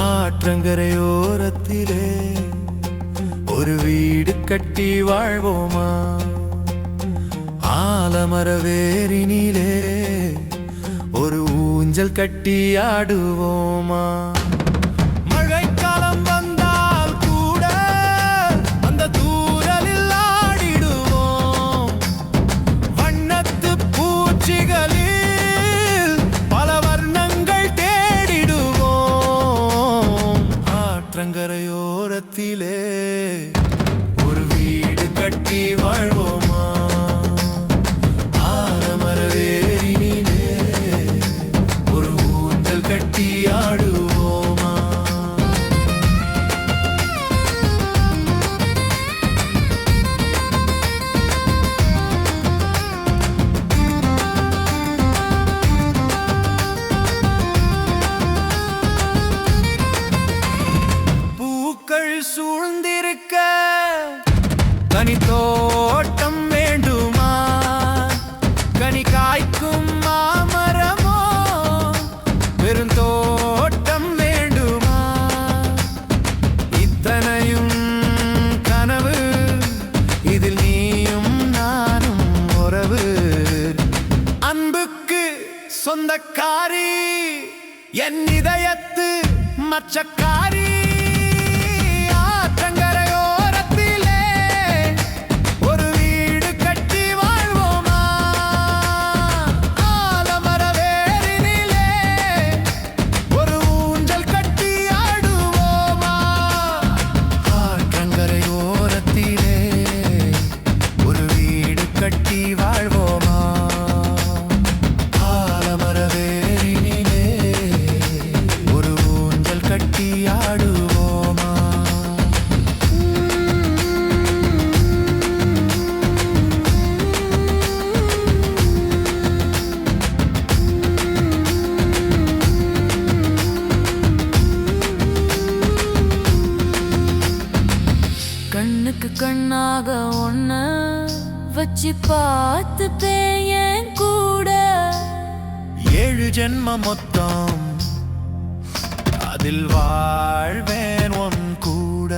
ஆற்றங்கரையோரத்திலே ஒரு வீடு கட்டி வாழ்வோமா? ஆலமர வேரினிலே ஒரு ஊஞ்சல் கட்டி ஆடுவோமா? மழைக்காலம் வந்தால் கூட அந்த தூரலில் ஆடிடுவோம். வண்ணத்து பூச்சிகளில் பல வர்ணங்கள் தேடிடுவோம். ஆற்றங்கரையோரத்திலே ஒரு வீடு கட்டி வாழ்வோமா? ஆலமர வேரினிலே ஒரு ஊஞ்சல் கட்டி ஆடுவோமா? பூக்கள் சூழ்ந்திருக்க கனித்தோட்டம் வேண்டுமா? கனி காய்க்கும் மாமரமோ பெருந்தோட்டம் வேண்டுமா? இத்தனையும் கனவு, இதில் நீயும் நானும் உறவு. அன்புக்கு சொந்தக்காரி, என் இதயத்து மச்சக்காரி. ஆற்றங்கரையோரத்திலே ஒரு வீடு கட்டி வாழ்வோமா? ஆலமர வேரினிலே ஒரு ஊஞ்சல் கட்டி ஆடுவோமா? ஆற்றங்கரையோரத்திலே ஒரு வீடு கட்டி வாழ்வோமா? ஆலமர வேரினிலே ஒரு ஊஞ்சல் கட்டி ஆடுவோமா? கண்ணுக்கு கண்ணாக ஒன்ன வச்சு பார்த்துப்பேன் என் கூட. 7 ஜென்ம மொத்தம் அதில் வாழ்வேன் உன் கூட.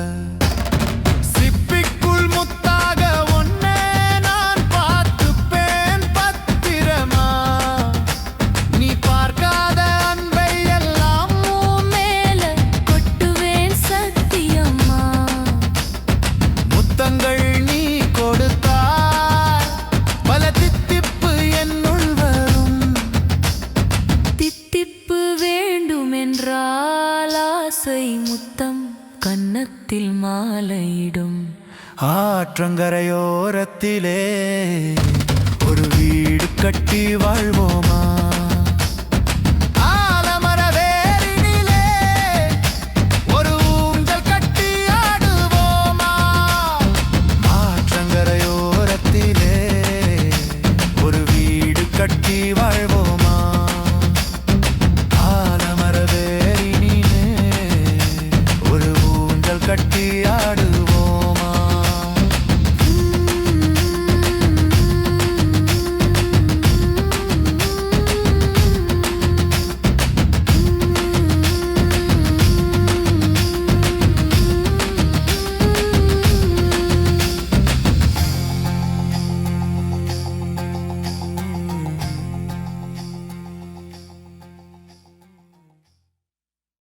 சிப்பிக்குள் முத்தாக ஒன்னை நான் பார்த்துப்பேன் பத்திரமா. நீ பார்க்காத அன்பை எல்லாம் உன் மேல கொட்டுவேன் சத்தியம்மா. முத்தங்கள் நீ கொடுத்தால் பல தித்திப்பு என்னுள் வரும். தித்திப்பு வேண்டுமென்றால் ஆசை முத்தம் கன்னத்தில் மாலையிடும். ஆற்றங்கரையோரத்திலே ஒரு வீடு கட்டி வாழ்வோமா?